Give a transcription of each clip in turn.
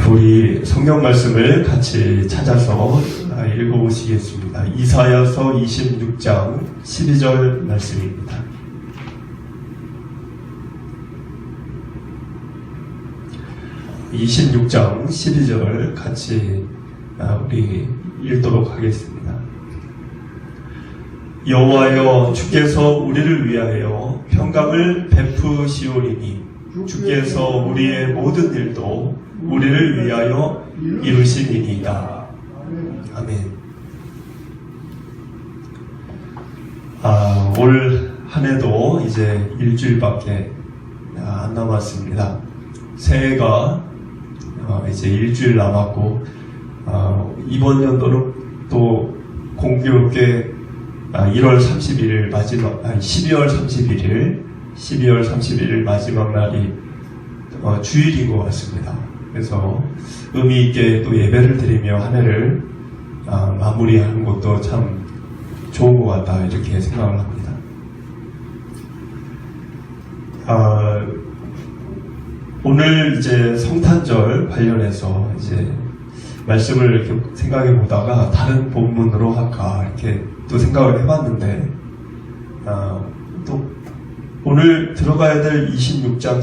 우리 성경 말씀을 같이 찾아서 읽어보시겠습니다. 이사야서 26장 12절 말씀입니다. (26장 12절) 같이 우리 읽도록 하겠습니다. 여호와여, 주께서 우리를 위하여 평강을 베푸시오리니 주께서 우리의 모든 일도 우리를 위하여 이루시니이다. 아멘. 올 한 해도 이제 일주일밖에 안 남았습니다. 새해가 이제 일주일 남았고, 이번 연도는 또 공교롭게 12월 31일 마지막 날이 주일인 것 같습니다. 그래서 의미 있게 또 예배를 드리며 한 해를 마무리하는 것도 참 좋은 것 같다, 이렇게 생각을 합니다. 오늘 이제 성탄절 관련해서 이제 말씀을 이렇게 생각해 보다가 다른 본문으로 할까 이렇게 또 생각을 해봤는데, 또 오늘 들어가야 될 26장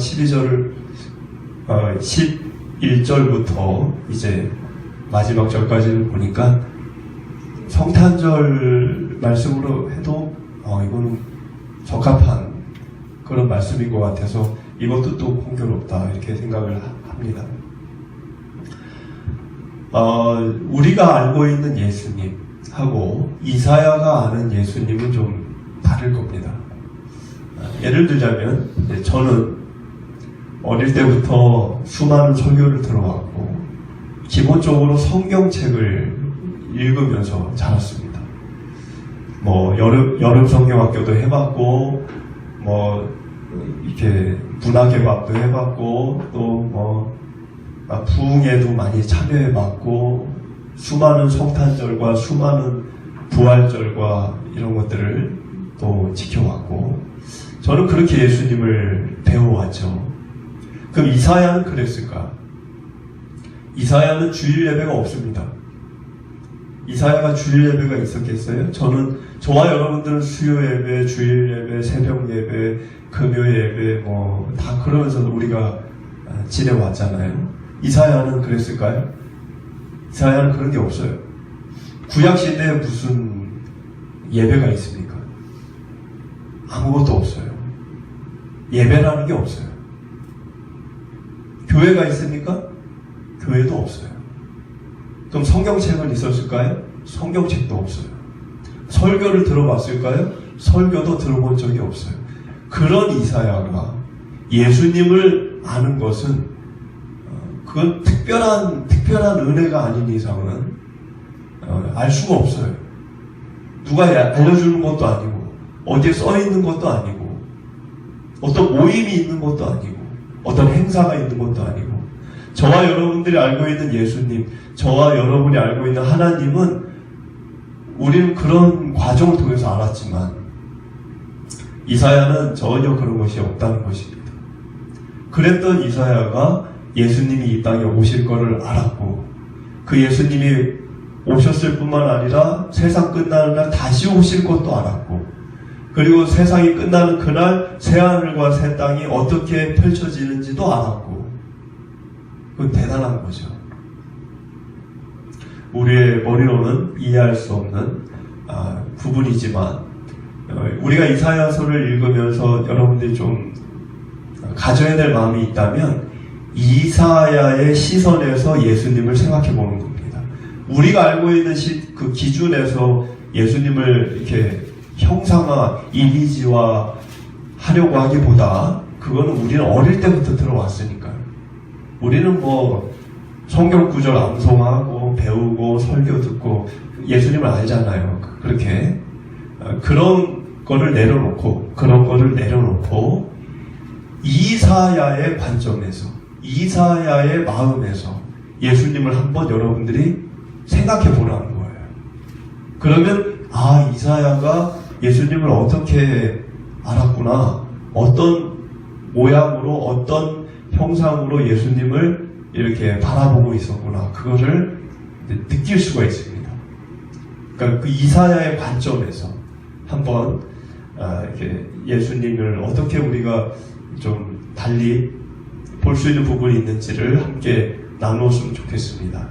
11절부터 이제 마지막 절까지를 보니까 성탄절 말씀으로 해도 이거는 적합한 그런 말씀인 것 같아서 이것도 또 공교롭다, 이렇게 생각을 합니다. 우리가 알고 있는 예수님하고 이사야가 아는 예수님은 좀 다를 겁니다. 예를 들자면, 저는 어릴 때부터 수많은 설교를 들어왔고 기본적으로 성경책을 읽으면서 자랐습니다. 여름 성경학교도 해봤고, 이렇게 문화개방도 해봤고, 또 부흥회도 많이 참여해봤고, 수많은 성탄절과 수많은 부활절과 이런 것들을 또 지켜왔고, 저는 그렇게 예수님을 배워왔죠. 그럼 이사야는 그랬을까? 이사야는 주일 예배가 없습니다. 이사야가 주일 예배가 있었겠어요? 저와 여러분들은 수요 예배, 주일 예배, 새벽 예배, 금요 예배 다 그러면서 우리가 지내왔잖아요. 이사야는 그랬을까요? 이사야는 그런 게 없어요. 구약시대에 무슨 예배가 있습니까? 아무것도 없어요. 예배라는 게 없어요. 교회가 있습니까? 교회도 없어요. 그럼 성경책은 있었을까요? 성경책도 없어요. 설교를 들어봤을까요? 설교도 들어본 적이 없어요. 그런 이사야가 예수님을 아는 것은 그건 특별한 은혜가 아닌 이상은 알 수가 없어요. 누가 알려주는 것도 아니고, 어디에 써있는 것도 아니고, 어떤 모임이 있는 것도 아니고, 어떤 행사가 있는 것도 아니고, 저와 여러분들이 알고 있는 예수님, 저와 여러분이 알고 있는 하나님은 우리는 그런 과정을 통해서 알았지만 이사야는 전혀 그런 것이 없다는 것입니다. 그랬던 이사야가 예수님이 이 땅에 오실 것을 알았고, 그 예수님이 오셨을 뿐만 아니라 세상 끝나는 날 다시 오실 것도 알았고, 그리고 세상이 끝나는 그날 새하늘과 새 땅이 어떻게 펼쳐지는지도 알았고, 그건 대단한 거죠. 우리의 머리로는 이해할 수 없는 부분이지만, 우리가 이사야서를 읽으면서 여러분들이 좀 가져야 될 마음이 있다면 이사야의 시선에서 예수님을 생각해 보는 겁니다. 우리가 알고 있는 그 기준에서 예수님을 이렇게 형상화, 이미지화 하려고 하기보다, 그거는 우리는 어릴 때부터 들어왔으니까요. 우리는 성경 구절 암송하고 배우고 설교 듣고 예수님을 알잖아요. 그렇게 그런 거를 내려놓고 이사야의 관점에서, 이사야의 마음에서 예수님을 한번 여러분들이 생각해 보라는 거예요. 그러면 이사야가 예수님을 어떻게 알았구나, 어떤 모양으로, 어떤 형상으로 예수님을 이렇게 바라보고 있었구나. 그거를 느낄 수가 있습니다. 그러니까 그 이사야의 관점에서 한번 이렇게 예수님을 어떻게 우리가 좀 달리 볼 수 있는 부분이 있는지를 함께 나누었으면 좋겠습니다.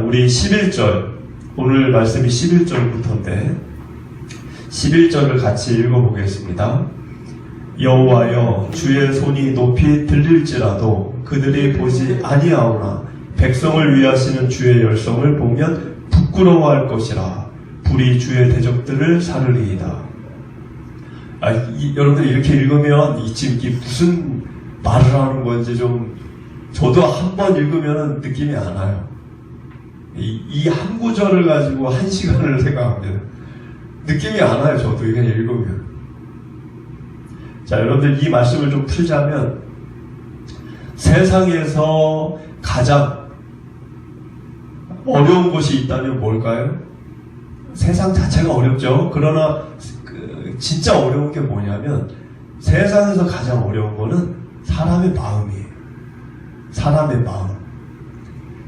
우리 11절, 오늘 말씀이 11절부터인데 11절을 같이 읽어보겠습니다. 여호와여, 주의 손이 높이 들릴지라도 그들이 보지 아니하오나 백성을 위하시는 주의 열성을 보면 부끄러워할 것이라. 불이 주의 대적들을 사르리이다. 여러분들 이렇게 읽으면 지금 이게 무슨 말을 하는 건지 좀 저도 한 번 읽으면 느낌이 안 와요. 이 한 구절을 가지고 한 시간을 생각합니다. 느낌이 안 와요. 저도 그냥 읽으면. 자, 여러분들 이 말씀을 좀 풀자면 세상에서 가장 어려운 곳이 있다면 뭘까요? 세상 자체가 어렵죠. 그러나 진짜 어려운 게 뭐냐면 세상에서 가장 어려운 거는 사람의 마음이에요. 사람의 마음.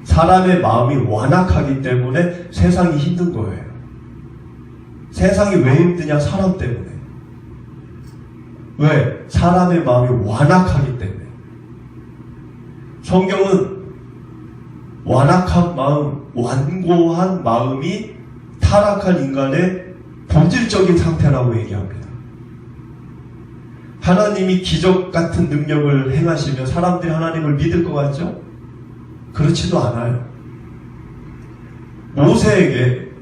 사람의 마음이 완악하기 때문에 세상이 힘든 거예요. 세상이 왜 힘드냐? 사람 때문에. 왜? 사람의 마음이 완악하기 때문에. 성경은 완악한 마음, 완고한 마음이 타락한 인간의 본질적인 상태라고 얘기합니다. 하나님이 기적 같은 능력을 행하시면 사람들이 하나님을 믿을 것 같죠? 그렇지도 않아요.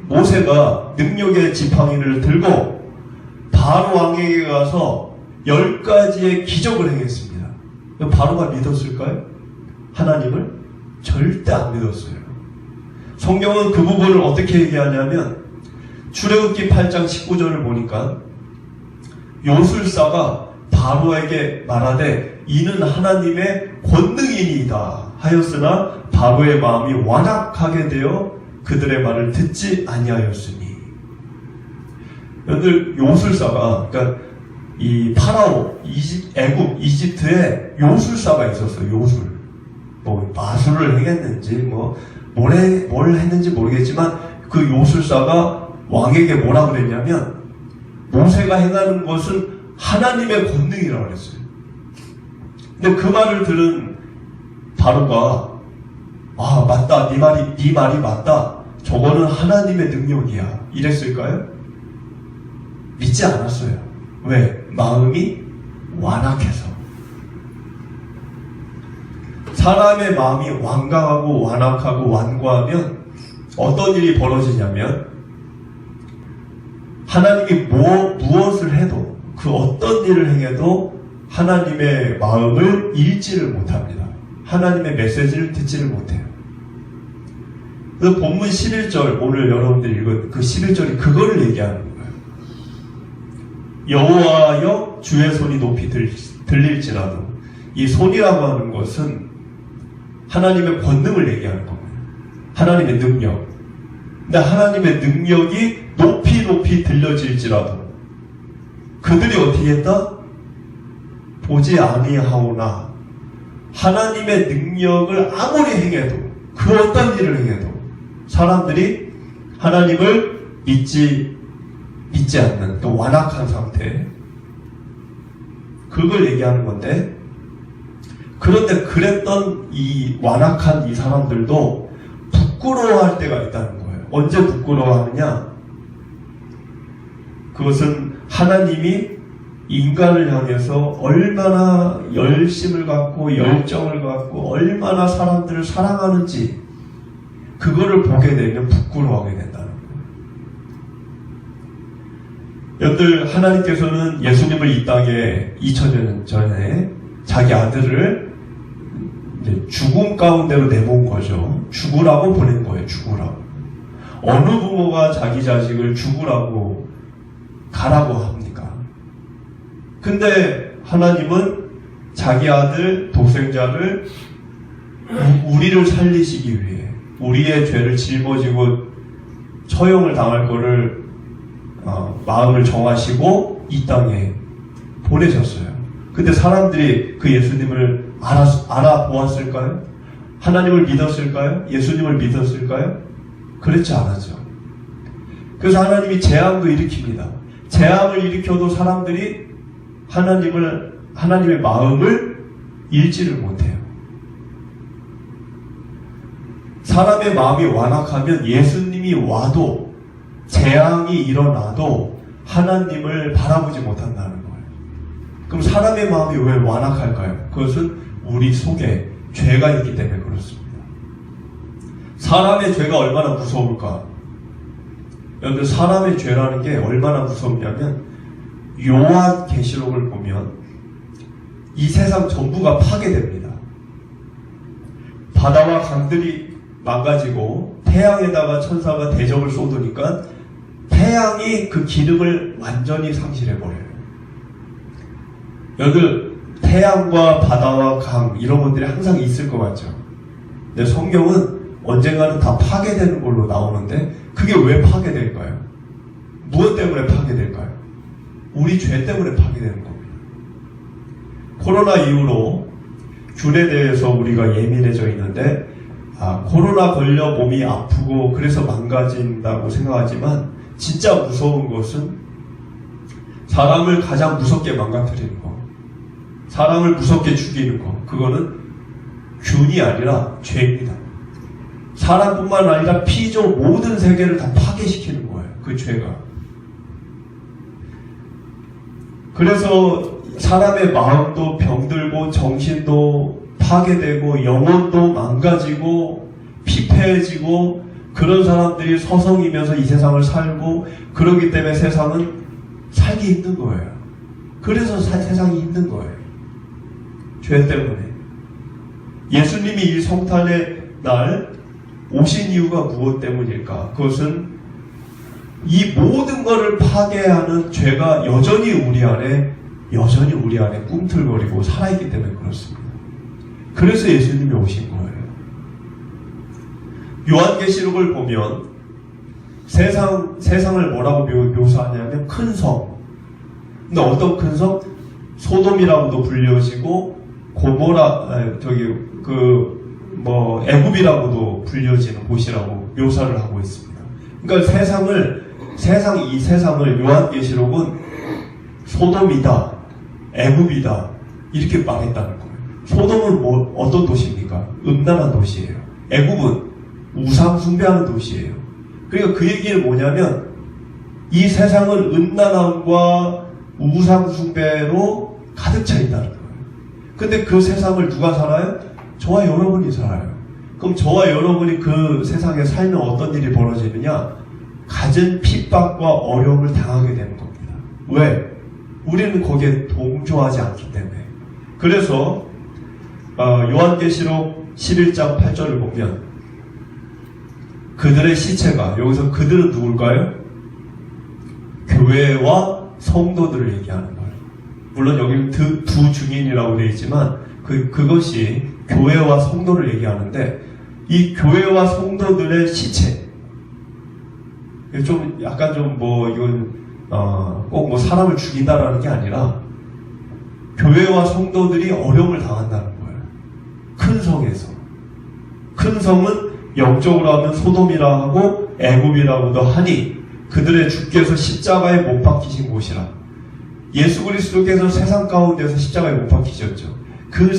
모세가 능력의 지팡이를 들고 바로 왕에게 가서 10가지의 기적을 행했습니다. 바로가 믿었을까요? 하나님을? 절대 안 믿었어요. 성경은 그 부분을 어떻게 얘기하냐면 출애굽기 8장 19절을 보니까 요술사가 바로에게 말하되 이는 하나님의 권능이니이다 하였으나 바로의 마음이 완악하게 되어 그들의 말을 듣지 아니하였으니. 여러분들 요술사가, 그러니까 이 파라오, 애굽, 이집트에 요술사가 있었어요. 요술. 뭐 마술을 행했는지 뭘 했는지 모르겠지만 그 요술사가 왕에게 뭐라 그랬냐면 모세가 행하는 것은 하나님의 권능이라고 그랬어요. 근데 그 말을 들은 바로가 맞다. 네 말이 맞다. 저거는 하나님의 능력이야. 이랬을까요? 믿지 않았어요. 왜? 마음이 완악해서. 사람의 마음이 완강하고 완악하고 완고하면 어떤 일이 벌어지냐면 하나님이 무엇을 해도 그 어떤 일을 행해도 하나님의 마음을 읽지를 못합니다. 하나님의 메시지를 듣지를 못해요. 그 본문 11절, 오늘 여러분들이 읽은 그 11절이 그거를 얘기하는 거예요. 여호와여, 주의 손이 높이 들릴지라도. 이 손이라고 하는 것은 하나님의 권능을 얘기하는 겁니다. 하나님의 능력. 근데 하나님의 능력이 높이 들려질지라도 그들이 어떻게 했다? 보지 아니하오나. 하나님의 능력을 아무리 행해도, 그 어떤 일을 행해도 사람들이 하나님을 믿지 않는 또 완악한 상태, 그걸 얘기하는 건데, 그런데 그랬던 이 완악한 이 사람들도 부끄러워할 때가 있다는 거예요. 언제 부끄러워하느냐? 그것은 하나님이 인간을 향해서 얼마나 열심을 갖고 열정을 갖고 얼마나 사람들을 사랑하는지 그거를 보게 되면 부끄러워하게 된다는 거예요. 여러분들, 하나님께서는 예수님을 이 땅에 2000년 전에 자기 아들을 죽음 가운데로 내몬 거죠. 죽으라고 보낸 거예요. 죽으라고. 어느 부모가 자기 자식을 죽으라고 가라고 합니까? 근데 하나님은 자기 아들 독생자를 우리를 살리시기 위해, 우리의 죄를 짊어지고 처형을 당할 거를 마음을 정하시고 이 땅에 보내셨어요. 근데 사람들이 그 예수님을 알아보았을까요? 하나님을 믿었을까요? 예수님을 믿었을까요? 그렇지 않았죠. 그래서 하나님이 재앙도 일으킵니다. 재앙을 일으켜도 사람들이 하나님의 마음을 읽지를 못해요. 사람의 마음이 완악하면 예수님이 와도 재앙이 일어나도 하나님을 바라보지 못한다는 거예요. 그럼 사람의 마음이 왜 완악할까요? 그것은 우리 속에 죄가 있기 때문에 그렇습니다. 사람의 죄가 얼마나 무서울까? 여러분들, 사람의 죄라는 게 얼마나 무섭냐면 요한계시록을 보면 이 세상 전부가 파괴됩니다. 바다와 강들이 망가지고 태양에다가 천사가 대접을 쏟으니까 태양이 그 기능을 완전히 상실해버려요. 여러분들, 태양과 바다와 강 이런 것들이 항상 있을 것 같죠. 근데 성경은 언젠가는 다 파괴되는 걸로 나오는데 그게 왜 파괴될까요? 무엇 때문에 파괴될까요? 우리 죄 때문에 파괴되는 겁니다. 코로나 이후로 균에 대해서 우리가 예민해져 있는데 코로나 걸려 몸이 아프고 그래서 망가진다고 생각하지만 진짜 무서운 것은 사람을 가장 무섭게 망가뜨리는 거, 사람을 무섭게 죽이는 거, 그거는 균이 아니라 죄입니다. 사람뿐만 아니라 피조 모든 세계를 다 파괴시키는 거예요. 그 죄가. 그래서 사람의 마음도 병들고 정신도 파괴되고 영혼도 망가지고 피폐해지고 그런 사람들이 서성이면서 이 세상을 살고 그러기 때문에 세상은 살기 힘든 거예요. 그래서 세상이 힘든 거예요. 죄 때문에. 예수님이 이 성탄의 날 오신 이유가 무엇 때문일까? 그것은 이 모든 것을 파괴하는 죄가 여전히 우리 안에 꿈틀거리고 살아있기 때문에 그렇습니다. 그래서 예수님이 오신 거예요. 요한계시록을 보면 세상을 뭐라고 묘사하냐면 큰 성. 근데 어떤 큰 성? 소돔이라고도 불려지고 애굽이라고도 불려지는 곳이라고 묘사를 하고 있습니다. 그러니까 이 세상을 요한계시록은 소돔이다, 애굽이다 이렇게 말했다는 거예요. 소돔은 어떤 도시입니까? 음란한 도시예요. 애굽은 우상 숭배하는 도시예요. 그러니까 그 얘기는 뭐냐면 이 세상은 음란함과 우상 숭배로 가득 차 있다는 거예요. 근데 그 세상을 누가 살아요? 저와 여러분이 살아요. 그럼 저와 여러분이 그 세상에 살면 어떤 일이 벌어지느냐? 갖은 핍박과 어려움을 당하게 되는 겁니다. 왜? 우리는 거기에 동조하지 않기 때문에. 그래서 요한계시록 11장 8절을 보면 그들의 시체가, 여기서 그들은 누굴까요? 교회와 성도들을 얘기하는 거예요. 물론 여기 두 증인이라고 되어 있지만 그것이 교회와 성도를 얘기하는데 이 교회와 성도들의 시체, 좀 약간 이건 꼭 사람을 죽인다라는 게 아니라 교회와 성도들이 어려움을 당한다는 거예요. 큰 성에서. 큰 성은 영적으로 하면 소돔이라 하고 애굽이라고도 하니 그들의 주께서 십자가에 못 박히신 곳이라. 예수 그리스도께서 세상 가운데서 십자가에 못 박히셨죠. 그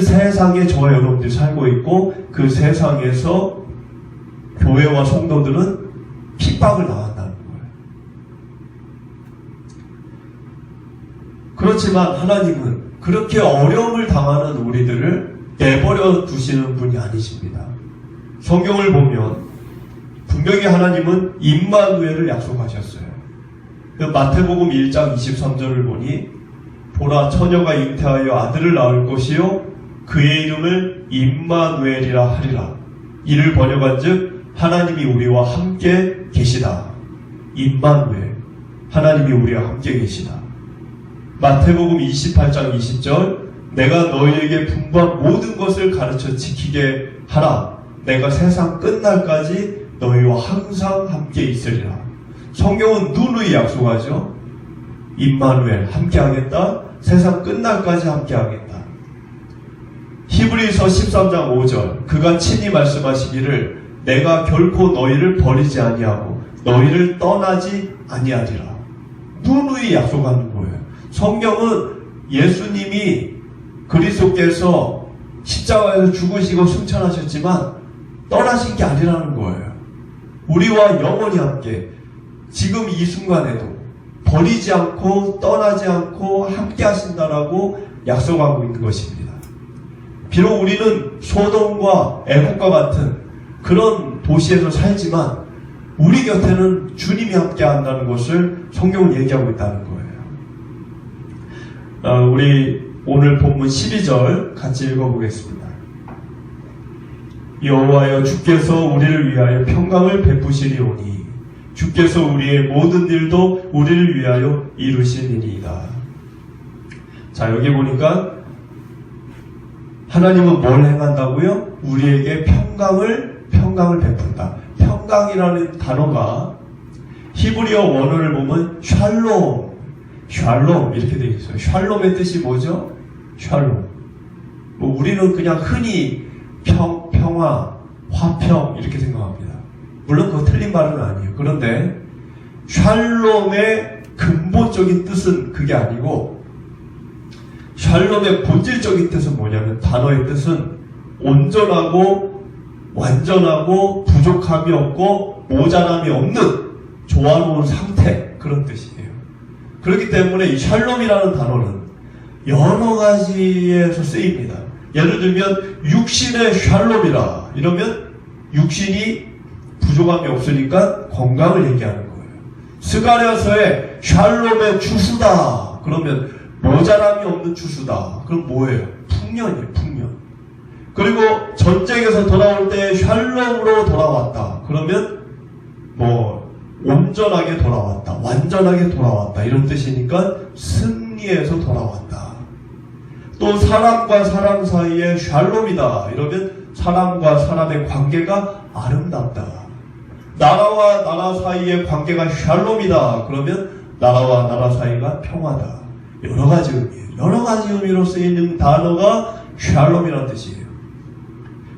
세상에 저와 여러분들이 살고 있고 그 세상에서 교회와 성도들은 핍박을 당한다는 거예요. 그렇지만 하나님은 그렇게 어려움을 당하는 우리들을 내버려 두시는 분이 아니십니다. 성경을 보면 분명히 하나님은 임마누엘을 약속하셨어요. 마태복음 1장 23절을 보니 보라 처녀가 잉태하여 아들을 낳을 것이요 그의 이름을 임마누엘이라 하리라. 이를 번역한즉 하나님이 우리와 함께 계시다. 임마누엘, 하나님이 우리와 함께 계시다. 마태복음 28장 20절 내가 너희에게 분부한 모든 것을 가르쳐 지키게 하라. 내가 세상 끝날까지 너희와 항상 함께 있으리라. 성경은 누누이 약속하죠. 임마누엘, 함께 하겠다. 세상 끝날까지 함께 하겠다. 히브리 히브리서 13장 5절 그가 친히 말씀하시기를 내가 결코 너희를 버리지 아니하고 너희를 떠나지 아니하리라. 누누이 약속하는 거예요. 성경은 예수님이 그리스도께서 십자가에서 죽으시고 승천하셨지만 떠나신 게 아니라는 거예요. 우리와 영원히 함께 지금 이 순간에도 버리지 않고 떠나지 않고 함께 하신다라고 약속하고 있는 것입니다. 비록 우리는 소돔과 애국과 같은 그런 도시에서 살지만 우리 곁에는 주님이 함께 한다는 것을 성경은 얘기하고 있다는 거예요. 우리 오늘 본문 12절 같이 읽어보겠습니다. 여호와여 주께서 우리를 위하여 평강을 베푸시리오니 주께서 우리의 모든 일도 우리를 위하여 이루시니이다. 자, 여기 보니까 하나님은 뭘 행한다고요? 우리에게 평강을 베푼다. 평강이라는 단어가 히브리어 원어를 보면 샬롬 이렇게 되어 있어요. 샬롬의 뜻이 뭐죠? 샬롬. 우리는 그냥 흔히 평화, 화평 이렇게 생각합니다. 물론 그거 틀린 말은 아니에요. 그런데 샬롬의 근본적인 뜻은 그게 아니고 샬롬의 본질적인 뜻은 뭐냐면 단어의 뜻은 온전하고 완전하고 부족함이 없고 모자람이 없는 조화로운 상태, 그런 뜻이에요. 그렇기 때문에 이 샬롬이라는 단어는 여러 가지에서 쓰입니다. 예를 들면 육신의 샬롬이라 이러면 육신이 부족함이 없으니까 건강을 얘기하는 거예요. 스가랴서의 샬롬의 주수다 그러면 모자람이 없는 주수다. 그럼 뭐예요? 풍년이에요. 풍년. 그리고 전쟁에서 돌아올 때 샬롬으로 돌아왔다. 그러면 온전하게 돌아왔다. 완전하게 돌아왔다. 이런 뜻이니까 승리해서 돌아왔다. 또 사람과 사람 사이에 샬롬이다. 이러면 사람과 사람의 관계가 아름답다. 나라와 나라 사이의 관계가 샬롬이다. 그러면 나라와 나라 사이가 평화다. 여러 가지 의미예요. 여러 가지 의미로 쓰이는 단어가 샬롬이라는 뜻이에요.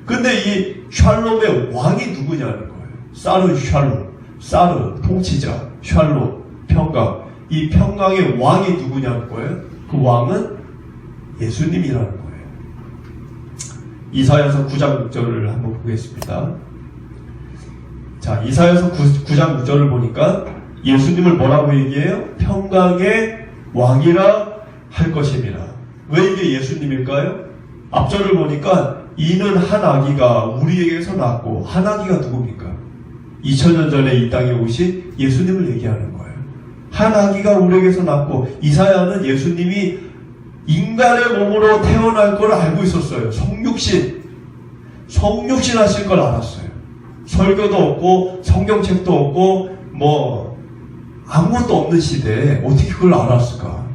근데 이 샬롬의 왕이 누구냐는 거예요. 사르 샬롬, 사르 통치자, 샬롬 평강. 이 평강의 왕이 누구냐는 거예요. 그 왕은 예수님이라는 거예요. 이사야서 9장 6절을 한번 보겠습니다. 자, 이사야서 9장 6절을 보니까 예수님을 뭐라고 얘기해요? 평강의 왕이라 할 것입니다. 왜 이게 예수님일까요? 앞절을 보니까 이는 한 아기가 우리에게서 낳고, 한 아기가 누굽니까? 2000년 전에 이 땅에 오신 예수님을 얘기하는 거예요. 한 아기가 우리에게서 낳고, 이사야는 예수님이 인간의 몸으로 태어날 걸 알고 있었어요. 성육신 하실 걸 알았어요. 설교도 없고 성경책도 없고 아무것도 없는 시대에 어떻게 그걸 알았을까?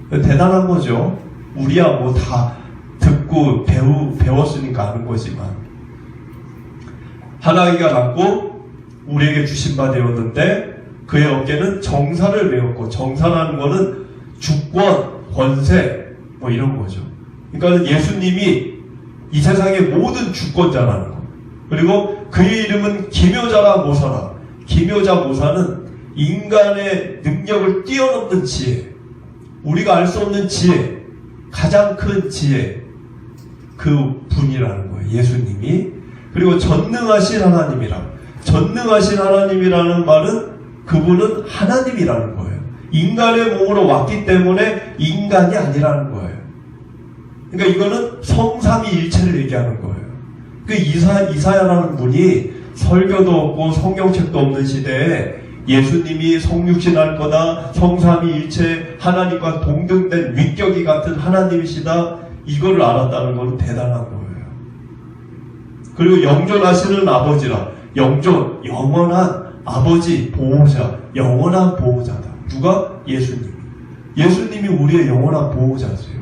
대단한 거죠. 우리야 다 듣고 배웠으니까 아는 거지만, 한 아기가 낳고 우리에게 주신 바 되었는데 그의 어깨는 정사를 메었고, 정사라는 거는 주권, 권세 이런 거죠. 그러니까 예수님이 이 세상의 모든 주권자라는 거. 그리고 그의 이름은 기묘자라 모사라. 기묘자 모사는 인간의 능력을 뛰어넘는 지혜, 우리가 알 수 없는 지혜, 가장 큰 지혜, 그 분이라는 거예요. 예수님이. 그리고 전능하신 하나님이라. 전능하신 하나님이라는 말은 그분은 하나님이라는 거예요. 인간의 몸으로 왔기 때문에 인간이 아니라는 거예요. 그러니까 이거는 성삼위일체를 얘기하는 거예요. 그 이사야라는 분이 설교도 없고 성경책도 없는 시대에 예수님이 성육신할 거다, 성삼위일체 하나님과 동등된 윗격이 같은 하나님이시다, 이거를 알았다는 건 대단한 거예요. 그리고 영존하시는 아버지라. 영존, 영원한 아버지, 보호자, 영원한 보호자다. 누가? 예수님. 예수님이 우리의 영원한 보호자세요.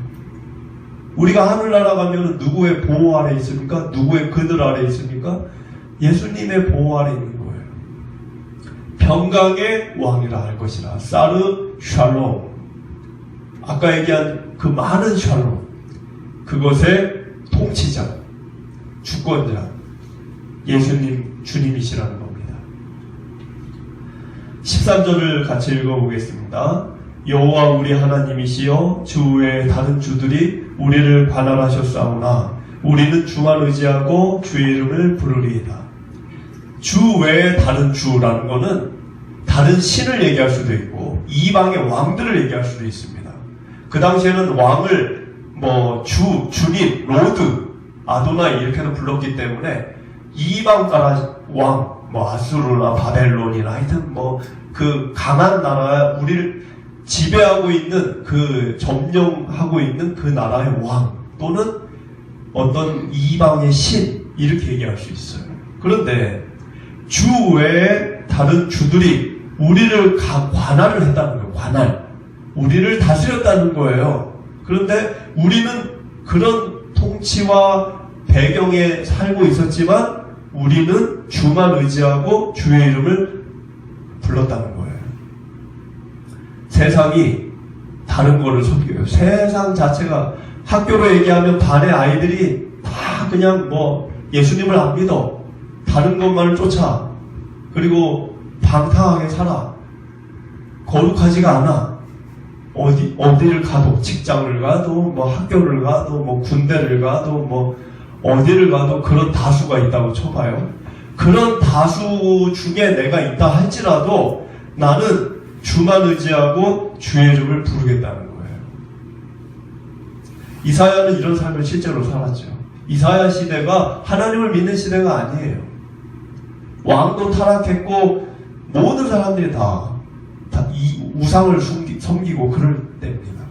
우리가 하늘나라 가면 누구의 보호 아래 있습니까? 누구의 그늘 아래 있습니까? 예수님의 보호 아래 있는 거예요. 평강의 왕이라 할 것이라. 사르 샬롬. 아까 얘기한 그 많은 샬롬. 그것의 통치자, 주권자, 예수님, 주님이시라는 겁니다. 13절을 같이 읽어보겠습니다. 여호와 우리 하나님이시여 주 외에 다른 주들이 우리를 반환하셨사오나 우리는 주만 의지하고 주의 이름을 부르리이다. 주 외에 다른 주라는 것은 다른 신을 얘기할 수도 있고 이방의 왕들을 얘기할 수도 있습니다. 그 당시에는 왕을 주님, 로드, 아도나이 이렇게도 불렀기 때문에 이방 나라 왕, 아수르나 바벨론이나 하여튼 그 강한 나라, 우리를 지배하고 있는 점령하고 있는 그 나라의 왕 또는 어떤 이방의 신 이렇게 얘기할 수 있어요. 그런데 주 외에 다른 주들이 우리를 관할을 했다는 거예요. 관할. 우리를 다스렸다는 거예요. 그런데 우리는 그런 통치와 배경에 살고 있었지만 우리는 주만 의지하고 주의 이름을 불렀다는 거예요. 세상이 다른 거를 섬겨요. 세상 자체가 학교로 얘기하면 반의 아이들이 다 그냥 예수님을 안 믿어. 다른 것만을 쫓아. 그리고 방탕하게 살아. 거룩하지가 않아. 어디를 가도, 직장을 가도, 학교를 가도, 군대를 가도, 어디를 가도 그런 다수가 있다고 쳐봐요. 그런 다수 중에 내가 있다 할지라도 나는 주만 의지하고 주의 이름을 부르겠다는 거예요. 이사야는 이런 삶을 실제로 살았죠. 이사야 시대가 하나님을 믿는 시대가 아니에요. 왕도 타락했고 모든 사람들이 다 이 우상을 섬기고 그럴 때입니다.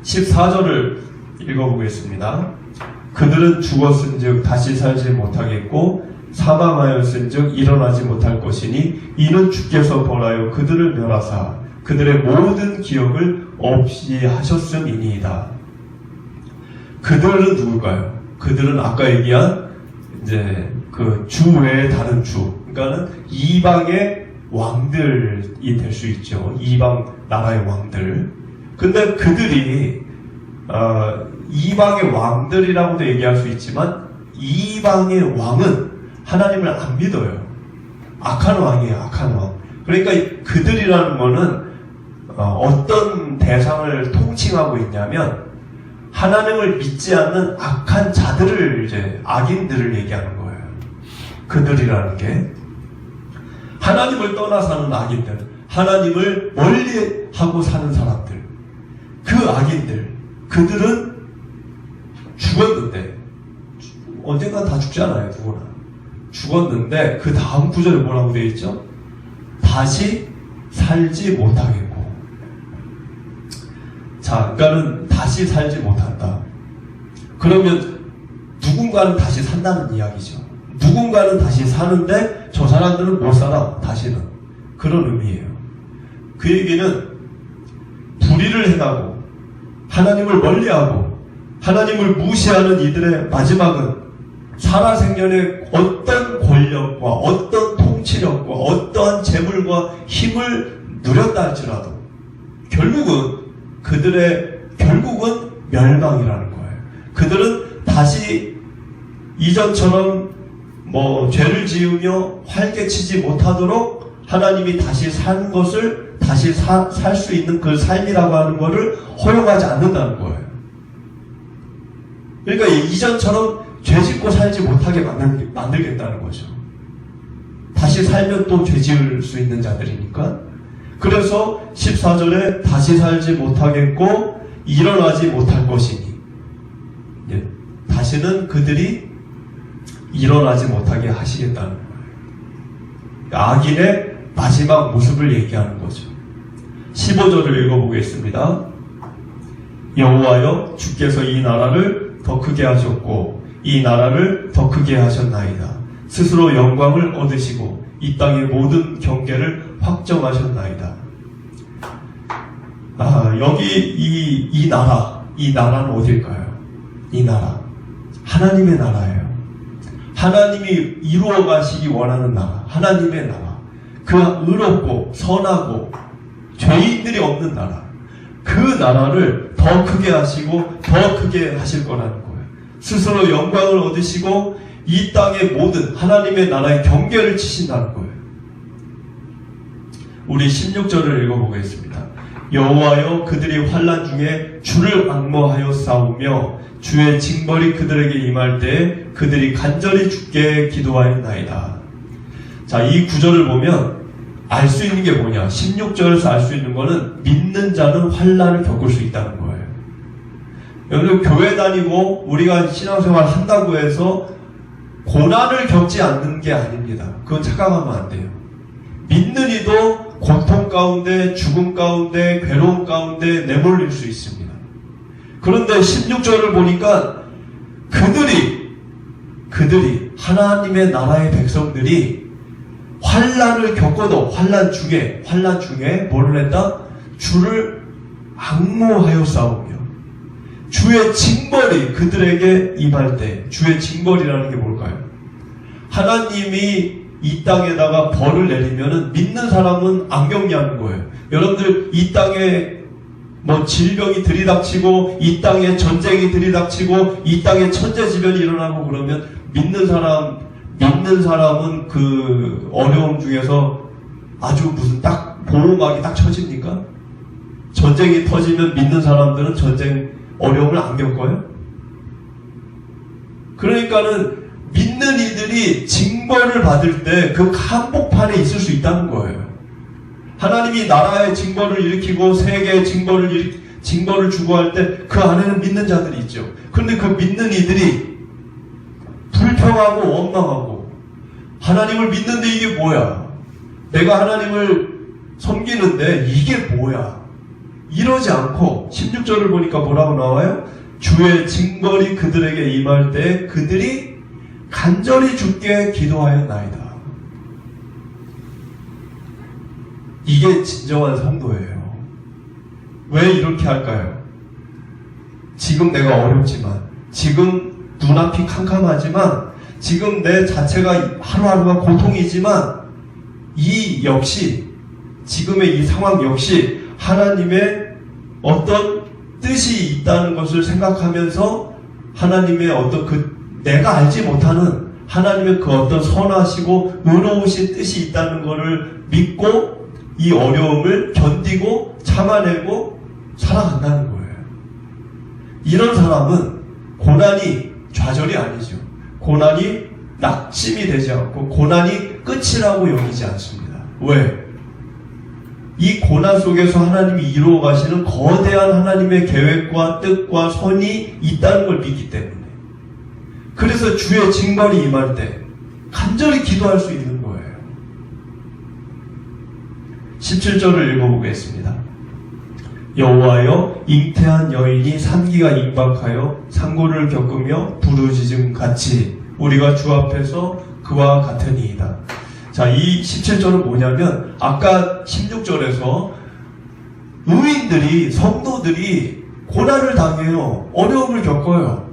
14절을 읽어보겠습니다. 그들은 죽었은즉 다시 살지 못하겠고 사망하였은즉 일어나지 못할 것이니 이는 주께서 벌하여 그들을 멸하사 그들의 모든 기억을 없이 하셨음이니이다. 그들은 누굴까요? 그들은 아까 얘기한 그 주 외에 다른 주, 그러니까는 이방의 왕들이 될 수 있죠. 이방 나라의 왕들. 근데 그들이 이방의 왕들이라고도 얘기할 수 있지만 이방의 왕은 하나님을 안 믿어요. 악한 왕이에요. 악한 왕. 그러니까 그들이라는 거는 어떤 대상을 통칭하고 있냐면 하나님을 믿지 않는 악한 자들을 악인들을 얘기하는 거예요. 그들이라는 게 하나님을 떠나 사는 악인들, 하나님을 멀리하고 사는 사람들, 그 악인들, 그들은 죽었는데 언젠가 다 죽잖아요. 누구나 죽었는데 그 다음 구절에 뭐라고 되어 있죠? 다시 살지 못하겠고. 자, 그러니까는 다시 살지 못한다. 그러면 누군가는 다시 산다는 이야기죠. 누군가는 다시 사는데 저 사람들은 못 살아. 다시는. 그런 의미예요. 그 얘기는 불의를 행하고 하나님을 멀리하고 하나님을 무시하는 이들의 마지막은 살아생전에 어떤 권력과 어떤 통치력과 어떠한 재물과 힘을 누렸다 할지라도 결국은 멸망이라는 거예요. 그들은 다시 이전처럼 죄를 지으며 활개치지 못하도록 하나님이 다시 산 것을 다시 살 수 있는 그 삶이라고 하는 것을 허용하지 않는다는 거예요. 그러니까 이전처럼 죄짓고 살지 못하게 만들겠다는 거죠. 다시 살면 또 죄지을 수 있는 자들이니까. 그래서 14절에 다시 살지 못하겠고 일어나지 못할 것이니, 다시는 그들이 일어나지 못하게 하시겠다는 거예요. 악인의 마지막 모습을 얘기하는 거죠. 15절을 읽어보겠습니다. 여호와여 주께서 이 나라를 더 크게 하셨고 이 나라를 더 크게 하셨나이다. 스스로 영광을 얻으시고 이 땅의 모든 경계를 확정하셨나이다. 여기 이 나라는 어딜까요? 이 나라 하나님의 나라예요. 하나님이 이루어 가시기 원하는 나라, 하나님의 나라, 그 의롭고 선하고 죄인들이 없는 나라, 그 나라를 더 크게 하시고 더 크게 하실 거라는 거예요. 스스로 영광을 얻으시고 이 땅의 모든 하나님의 나라의 경계를 치신다는 거예요. 우리 16절을 읽어보겠습니다. 여호와여 그들이 환난 중에 주를 앙모하여 싸우며 주의 징벌이 그들에게 임할 때 그들이 간절히 주께 기도하였나이다. 자, 이 구절을 보면 알 수 있는 게 뭐냐? 16절에서 알 수 있는 거는 믿는 자는 환난을 겪을 수 있다는 거예요. 여러분, 교회 다니고 우리가 신앙생활 한다고 해서 고난을 겪지 않는 게 아닙니다. 그건 착각하면 안 돼요. 믿는 이도 고통 가운데, 죽음 가운데, 괴로움 가운데 내몰릴 수 있습니다. 그런데 16절을 보니까 그들이 하나님의 나라의 백성들이 환난을 겪어도 환난 중에 뭐를 했다? 주를 앙모하여 싸우며 주의 징벌이 그들에게 임할 때, 주의 징벌이라는 게 뭘까요? 하나님이 이 땅에다가 벌을 내리면은 믿는 사람은 안 격리하는 거예요. 여러분들 이 땅에 뭐 질병이 들이닥치고 이 땅에 전쟁이 들이닥치고 이 땅에 천재지변이 일어나고 그러면 믿는 사람은 그 어려움 중에서 아주 무슨 딱 보호막이 딱 쳐집니까? 전쟁이 터지면 믿는 사람들은 전쟁 어려움을 안 겪어요? 그러니까는 믿는 이들이 징벌을 받을 때 그 한복판에 있을 수 있다는 거예요. 하나님이 나라의 징벌을 일으키고 세계의 징벌을 주고 할 때 그 안에는 믿는 자들이 있죠. 그런데 그 믿는 이들이 불평하고 원망하고 하나님을 믿는데 이게 뭐야? 내가 하나님을 섬기는데 이게 뭐야? 이러지 않고 16절을 보니까 뭐라고 나와요? 주의 징벌이 그들에게 임할 때 그들이 간절히 주께 기도하였나이다. 이게 진정한 성도예요. 왜 이렇게 할까요? 지금 내가 어렵지만, 지금 눈앞이 캄캄하지만, 지금 내 자체가 하루하루가 고통이지만, 이 역시, 지금의 이 상황 역시 하나님의 어떤 뜻이 있다는 것을 생각하면서 하나님의 어떤 내가 알지 못하는 하나님의 그 어떤 선하시고 의로우신 뜻이 있다는 것을 믿고 이 어려움을 견디고 참아내고 살아간다는 거예요. 이런 사람은 고난이 좌절이 아니죠. 고난이 낙심이 되지 않고 고난이 끝이라고 여기지 않습니다. 왜? 이 고난 속에서 하나님이 이루어 가시는 거대한 하나님의 계획과 뜻과 선이 있다는 걸 믿기 때문에. 그래서 주의 징벌이 임할 때 간절히 기도할 수 있는 거예요. 17절을 읽어보겠습니다. 여호와여 잉태한 여인이 산기가 임박하여 상고를 겪으며 부르짖음 같이 우리가 주 앞에서 그와 같으니이다. 자, 이 17절은 뭐냐면 아까 16절에서 의인들이 성도들이 고난을 당해요. 어려움을 겪어요.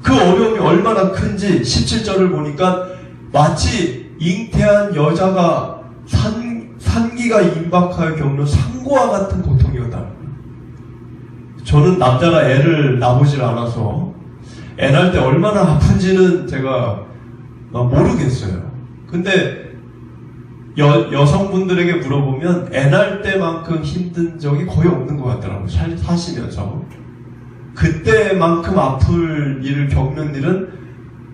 그 어려움이 얼마나 큰지 17절을 보니까 마치 잉태한 여자가 산기가 임박하여 겪는 상고와 같은 고통이었다. 저는 남자라 애를 낳아보질 않아서 애 낳을 때 얼마나 아픈지는 제가 모르겠어요. 근데 여성분들에게 물어보면 애 낳을 때만큼 힘든 적이 거의 없는 것 같더라고요. 사시면서. 그때만큼 아플 일을 겪는 일은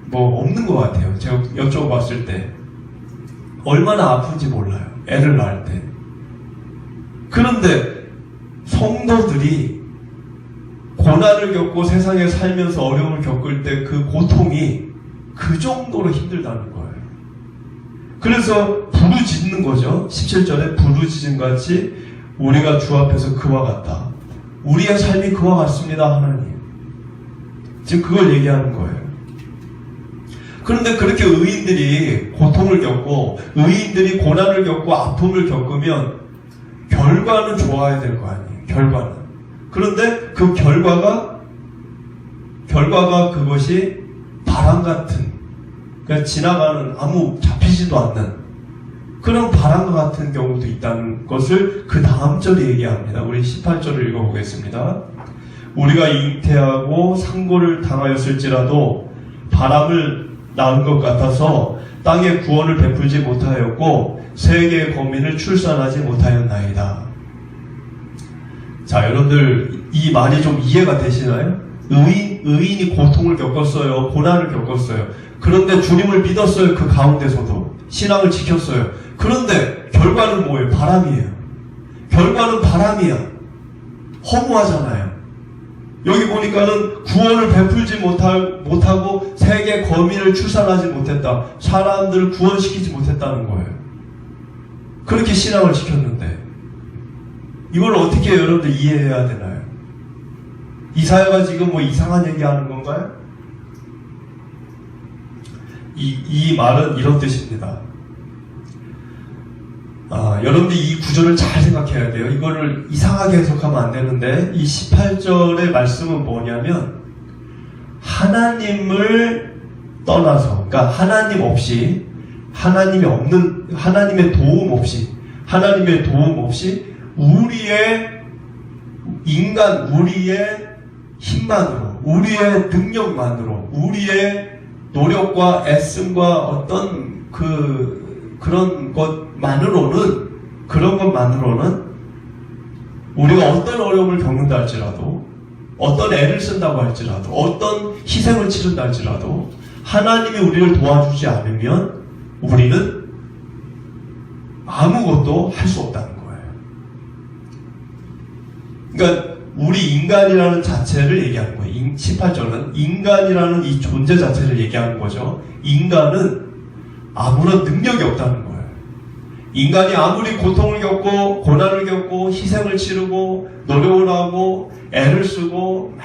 뭐 없는 것 같아요. 제가 여쭤봤을 때. 얼마나 아픈지 몰라요. 애를 낳을 때. 그런데 성도들이 고난을 겪고 세상에 살면서 어려움을 겪을 때 그 고통이 그 정도로 힘들다는 거예요. 그래서 부르짖는 거죠. 17절에 부르짖음같이 우리가 주 앞에서 그와 같다. 우리의 삶이 그와 같습니다. 하나님. 지금 그걸 얘기하는 거예요. 그런데 그렇게 의인들이 고통을 겪고 의인들이 고난을 겪고 아픔을 겪으면 결과는 좋아야 될 거 아니에요. 결과는. 그런데 그 결과가 그것이 바람 같은, 그냥 지나가는 아무 잡히지도 않는 그런 바람과 같은 경우도 있다는 것을 그 다음 절에 얘기합니다. 우리 18절을 읽어보겠습니다. 우리가 잉태하고 상고를 당하였을지라도 바람을 낳은 것 같아서 땅에 구원을 베풀지 못하였고 세계의 거민을 출산하지 못하였나이다. 자, 여러분들 이 말이 좀 이해가 되시나요? 의인이 고통을 겪었어요. 고난을 겪었어요. 그런데 주님을 믿었어요. 그 가운데서도 신앙을 지켰어요. 그런데 결과는 뭐예요? 바람이에요. 결과는 바람이야. 허무하잖아요. 여기 보니까는 구원을 베풀지 못하고 세계 거민을 출산하지 못했다. 사람들을 구원시키지 못했다는 거예요. 그렇게 신앙을 지켰는데 이걸 어떻게 여러분들 이해해야 되나요? 이사야가 지금 뭐 이상한 얘기하는 건가요? 이 말은 이런 뜻입니다. 여러분들이 이 구절을 잘 생각해야 돼요. 이거를 이상하게 해석하면 안 되는데 이 18절의 말씀은 뭐냐면 하나님을 떠나서, 그러니까 하나님 없이, 하나님의 도움 없이 우리의 힘만으로, 우리의 능력만으로, 우리의 노력과 애씀과 어떤 그런 것만으로는 우리가 어떤 어려움을 겪는다 할지라도, 어떤 애를 쓴다고 할지라도, 어떤 희생을 치른다 할지라도 하나님이 우리를 도와주지 않으면 우리는 아무것도 할 수 없다는 거예요. 그러니까 우리 인간이라는 자체를 얘기하는 거예요. 18절은 인간이라는 이 존재 자체를 얘기하는 거죠. 인간은 아무런 능력이 없다는 거예요. 인간이 아무리 고통을 겪고 고난을 겪고 희생을 치르고 노력을 하고 애를 쓰고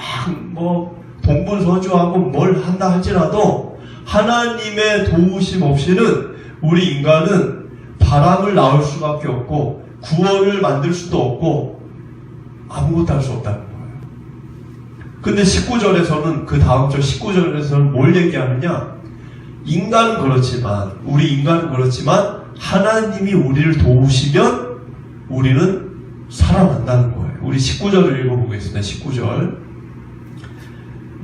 막 동분서주하고 뭘 한다 할지라도 하나님의 도우심 없이는 우리 인간은 바람을 낳을 수밖에 없고 구원을 만들 수도 없고 아무것도 할 수 없다는 거예요. 근데 19절에서는 그 다음 절 19절에서는 뭘 얘기하느냐? 우리 인간은 그렇지만 하나님이 우리를 도우시면 우리는 살아난다는 거예요. 우리 19절을 읽어보겠습니다. 19절.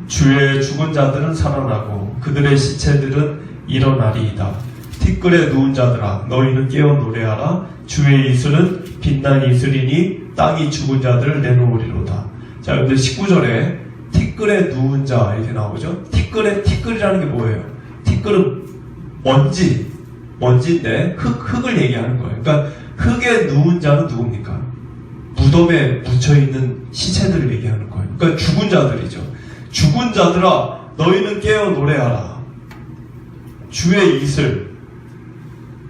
주의 죽은 자들은 살아나고 그들의 시체들은 일어나리이다. 티끌에 누운 자들아 너희는 깨어 노래하라. 주의 이슬은 빛난 이슬이니 땅이 죽은 자들을 내놓으리로다. 자, 여러분들 19절에 티끌에 누운 자 이렇게 나오죠. 티끌이라는 게 뭐예요? 티끌은 먼지인데 흙을 얘기하는 거예요. 그러니까 흙에 누운 자는 누굽니까? 무덤에 묻혀있는 시체들을 얘기하는 거예요. 그러니까 죽은 자들이죠. 죽은 자들아 너희는 깨어 노래하라. 주의 이슬.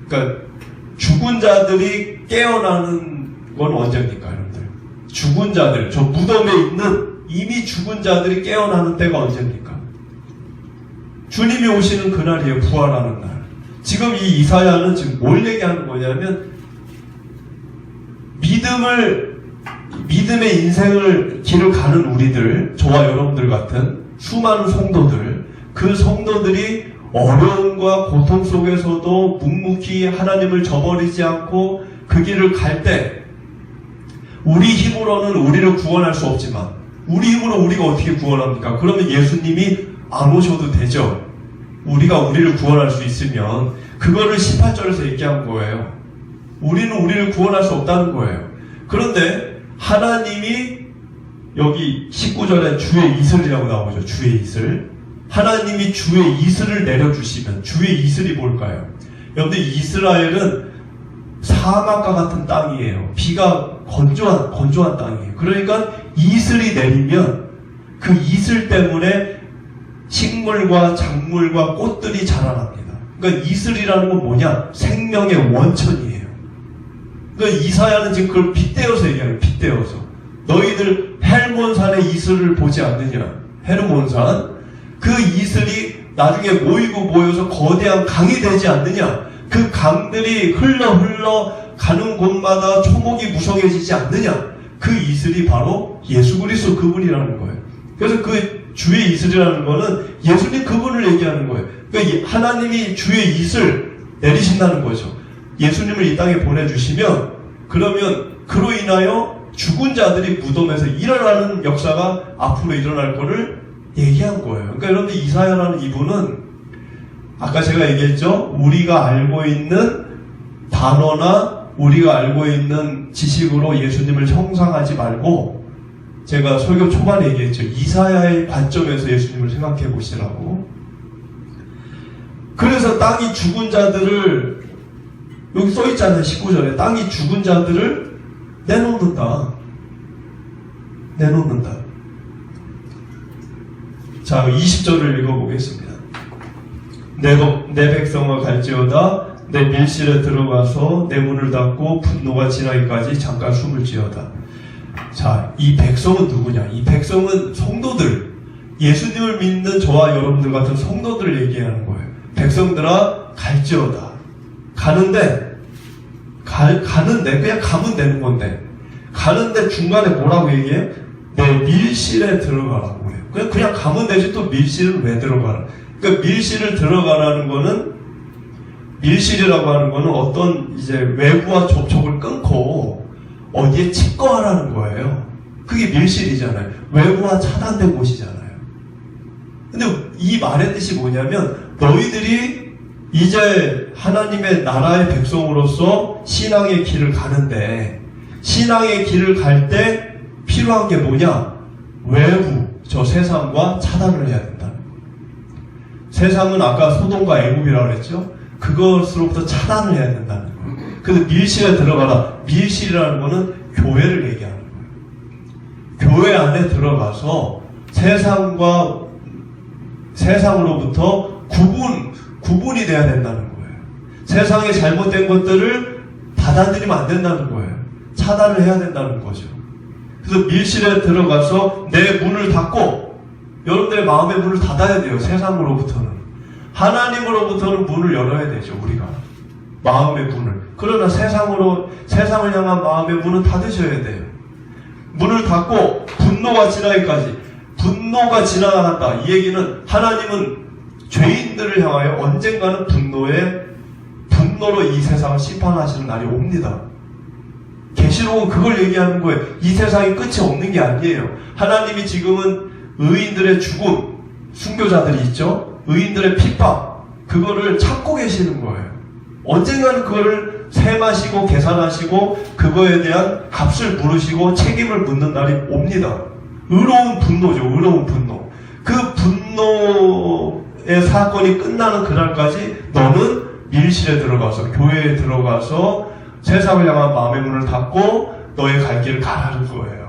그러니까 죽은 자들이 깨어나는 건 언제입니까, 여러분들? 죽은 자들, 저 무덤에 있는 이미 죽은 자들이 깨어나는 때가 언제입니까? 주님이 오시는 그날이에요. 부활하는 날. 지금 이 이사야는 지금 뭘 얘기하는 거냐면 믿음의 인생을 길을 가는 우리들, 저와 여러분들 같은 수많은 성도들, 그 성도들이 어려움과 고통 속에서도 묵묵히 하나님을 저버리지 않고 그 길을 갈 때 우리 힘으로는 우리를 구원할 수 없지만 우리 힘으로 우리가 어떻게 구원합니까? 그러면 예수님이 안 오셔도 되죠. 우리를 구원할 수 있으면 그거를 18절에서 얘기한 거예요. 우리는 우리를 구원할 수 없다는 거예요. 그런데 하나님이 여기 19절에 주의 이슬이라고 나오죠. 주의 이슬. 하나님이 주의 이슬을 내려주시면 주의 이슬이 뭘까요? 여러분들 이스라엘은 사막과 같은 땅이에요. 비가 건조한 땅이에요. 그러니까 이슬이 내리면 그 이슬 때문에 식물과 작물과 꽃들이 자라납니다. 그러니까 이슬이라는 건 뭐냐? 생명의 원천이에요. 그러니까 이사야는 지금 그걸 빗대어서 얘기해요. 빗대어서. 너희들 헬몬산의 이슬을 보지 않느냐? 헤르몬산. 그 이슬이 나중에 모여서 거대한 강이 되지 않느냐? 그 강들이 흘러 가는 곳마다 초목이 무성해지지 않느냐? 그 이슬이 바로 예수 그리스도 그분이라는 거예요. 그래서 그 주의 이슬이라는 거는 예수님 그분을 얘기하는 거예요. 그러니까 하나님이 주의 이슬 내리신다는 거죠. 예수님을 이 땅에 보내주시면 그러면 그로 인하여 죽은 자들이 무덤에서 일어나는 역사가 앞으로 일어날 거를 얘기한 거예요. 그러니까 여러분들 이사야라는 이분은 아까 제가 얘기했죠. 우리가 알고 있는 단어나 우리가 알고 있는 지식으로 예수님을 형상하지 말고 제가 설교 초반에 얘기했죠. 이사야의 관점에서 예수님을 생각해 보시라고. 그래서 땅이 죽은 자들을 여기 써있잖아요. 19절에 땅이 죽은 자들을 내놓는다. 자, 20절을 읽어보겠습니다. 내 백성아 갈지어다 내 밀실에 들어가서 내 문을 닫고 분노가 지나기까지 잠깐 숨을 지어다. 자, 이 백성은 누구냐? 이 백성은 성도들, 예수님을 믿는 저와 여러분들 같은 성도들을 얘기하는 거예요. 백성들아 갈지어다. 가는데 그냥 가면 되는 건데 가는데 중간에 뭐라고 얘기해요? 내 밀실에 들어가라고 해요. 그냥 가면 되지 또 밀실은 왜 들어가라? 그러니까 밀실을 들어가라는 거는 밀실이라고 하는 거는 어떤 이제 외부와 접촉을 끊고 어디에 집거하라는 거예요. 그게 밀실이잖아요. 외부와 차단된 곳이잖아요. 근데 이 말의 뜻이 뭐냐면 너희들이 이제 하나님의 나라의 백성으로서 신앙의 길을 가는데 신앙의 길을 갈 때 필요한 게 뭐냐? 외부, 저 세상과 차단을 해야 된다. 세상은 아까 소돔과 애굽이라고 그랬죠? 그것으로부터 차단을 해야 된다는 거예요. 그래서 밀실에 들어가라. 밀실이라는 거는 교회를 얘기하는 거예요. 교회 안에 들어가서 세상으로부터 구분이 돼야 된다는 거예요. 세상에 잘못된 것들을 받아들이면 안 된다는 거예요. 차단을 해야 된다는 거죠. 그래서 밀실에 들어가서 내 문을 닫고 여러분들의 마음의 문을 닫아야 돼요. 세상으로부터는. 하나님으로부터는 문을 열어야 되죠. 우리가. 마음의 문을. 그러나 세상을 향한 마음의 문은 닫으셔야 돼요. 문을 닫고 분노가 지나기까지. 분노가 지나간다. 이 얘기는 하나님은 죄인들을 향하여 언젠가는 분노로 이 세상을 심판하시는 날이 옵니다. 계시록은 그걸 얘기하는 거예요. 이 세상이 끝이 없는 게 아니에요. 하나님이 지금은 의인들의 죽음, 순교자들이 있죠. 의인들의 핍박, 그거를 참고 계시는 거예요. 언젠가는 그거를 셈하시고 계산하시고 그거에 대한 값을 물으시고 책임을 묻는 날이 옵니다. 의로운 분노죠. 의로운 분노. 그 분노의 사건이 끝나는 그날까지 너는 밀실에 들어가서 교회에 들어가서 세상을 향한 마음의 문을 닫고 너의 갈 길을 가라는 거예요.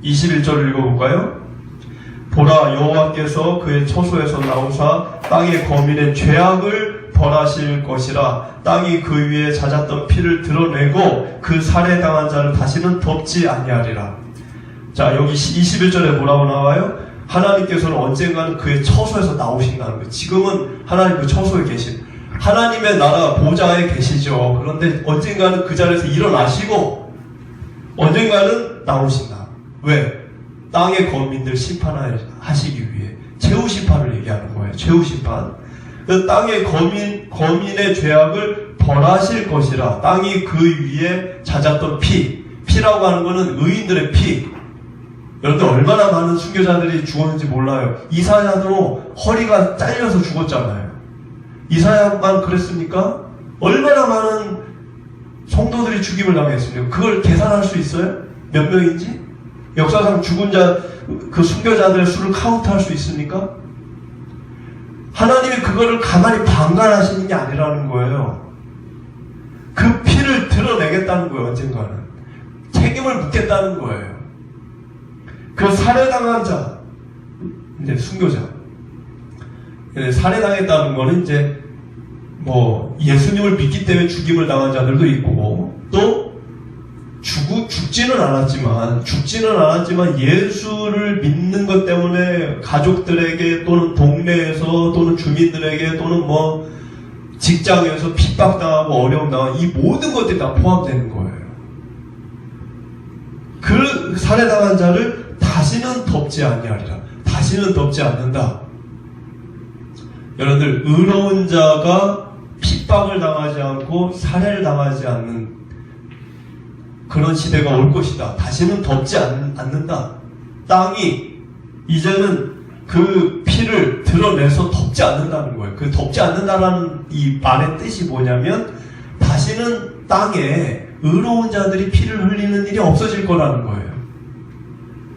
21절을 읽어볼까요? 보라 여호와께서 그의 처소에서 나오사 땅의 거민의 죄악을 벌하실 것이라. 땅이 그 위에 잦았던 피를 드러내고 그 살해당한 자를 다시는 덮지 아니하리라. 자, 여기 21절에 뭐라고 나와요? 하나님께서는 언젠가는 그의 처소에서 나오신다는 거예요. 지금은 하나님 그 처소에 계신 하나님의 나라 보좌에 계시죠. 그런데 언젠가는 그 자리에서 일어나시고 언젠가는 나오신다. 왜? 땅의 거민들 심판하시기 위해 최후 심판을 얘기하는 거예요. 최후 심판. 그 땅의 거민의 죄악을 벌하실 것이라. 땅이 그 위에 잦았던 피라고 하는 거는 의인들의 피. 여러분들 얼마나 많은 순교자들이 죽었는지 몰라요. 이사야도 허리가 잘려서 죽었잖아요. 이사야만 그랬습니까? 얼마나 많은 성도들이 죽임을 당했습니까? 그걸 계산할 수 있어요? 몇 명인지? 역사상 죽은 자, 그 순교자들의 수를 카운트할 수 있습니까? 하나님이 그거를 가만히 방관하시는 게 아니라는 거예요. 그 피를 드러내겠다는 거예요. 언젠가는. 책임을 묻겠다는 거예요. 그 살해당한 자, 이제 순교자. 살해당했다는 거는 이제 예수님을 믿기 때문에 죽임을 당한 자들도 있고 또 죽지는 않았지만 예수를 믿는 것 때문에 가족들에게 또는 동네에서 또는 주민들에게 또는 직장에서 핍박당하고 어려움 당하고 이 모든 것들이 다 포함되는 거예요. 그 살해당한 자를 다시는 덮지 아니하리라. 다시는 덮지 않는다. 여러분들, 의로운 자가 핍박을 당하지 않고 살해를 당하지 않는 그런 시대가 올 것이다. 다시는 덮지 않는다. 땅이 이제는 그 피를 드러내서 덮지 않는다는 거예요. 그 덮지 않는다라는 이 말의 뜻이 뭐냐면 다시는 땅에 의로운 자들이 피를 흘리는 일이 없어질 거라는 거예요.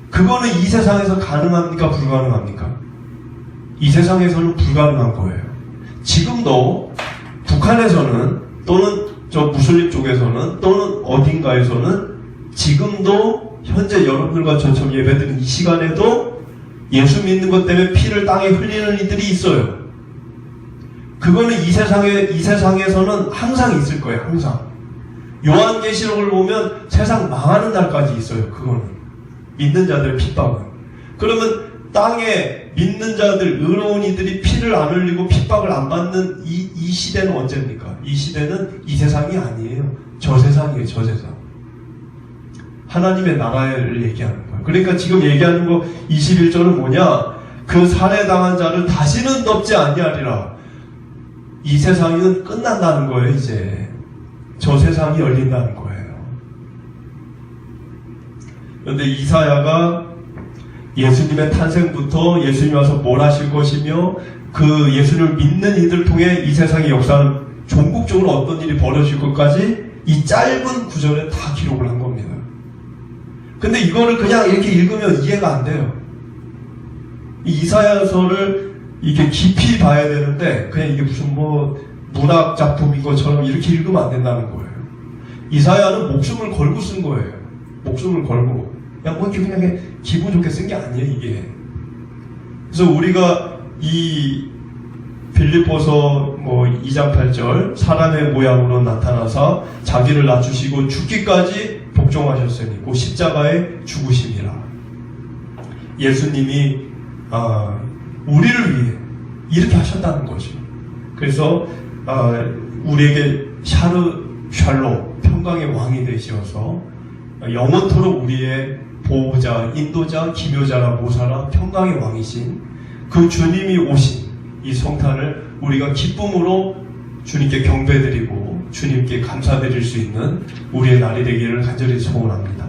그거는 이 세상에서 가능합니까? 불가능합니까? 이 세상에서는 불가능한 거예요. 지금도 북한에서는 또는 저 무슬림 쪽에서는 또는 어딘가에서는 지금도 현재 여러분들과 저처럼 예배드리는 이 시간에도 예수 믿는 것 때문에 피를 땅에 흘리는 이들이 있어요. 그거는 이 세상에서는 항상 있을 거예요. 항상. 요한계시록을 보면 세상 망하는 날까지 있어요. 그거는. 믿는 자들의 핍박은. 그러면 땅에 믿는 자들, 의로운 이들이 피를 안 흘리고 핍박을 안 받는 이 시대는 언제입니까? 이 시대는 이 세상이 아니에요. 저 세상이에요. 저 세상. 하나님의 나라를 얘기하는 거예요. 그러니까 지금 얘기하는 거 21절은 뭐냐? 그 살해당한 자를 다시는 덮지 아니하리라. 이 세상은 끝난다는 거예요. 이제 저 세상이 열린다는 거예요. 그런데 이사야가 예수님의 탄생부터 예수님이 와서 뭘 하실 것이며 그 예수를 믿는 이들 통해 이 세상의 역사는 종국적으로 어떤 일이 벌어질 것까지 이 짧은 구절에 다 기록을 한 겁니다. 근데 이거를 그냥 이렇게 읽으면 이해가 안 돼요. 이 이사야서를 이렇게 깊이 봐야 되는데 그냥 이게 무슨 문학 작품인 것처럼 이렇게 읽으면 안 된다는 거예요. 이사야는 목숨을 걸고 쓴 거예요. 목숨을 걸고. 그냥 기분 좋게 쓴 게 아니에요, 이게. 그래서 우리가 이 빌립보서 2장 8절 사람의 모양으로 나타나서 자기를 낮추시고 죽기까지 복종하셨으니 그 십자가의 죽으심이라. 예수님이 우리를 위해 이렇게 하셨다는 거죠. 그래서 우리에게 샬롬 평강의 왕이 되시어서 영원토록 우리의 보호자, 인도자, 기묘자라 모사라 평강의 왕이신 그 주님이 오신 이 성탄을 우리가 기쁨으로 주님께 경배드리고 주님께 감사드릴 수 있는 우리의 날이 되기를 간절히 소원합니다.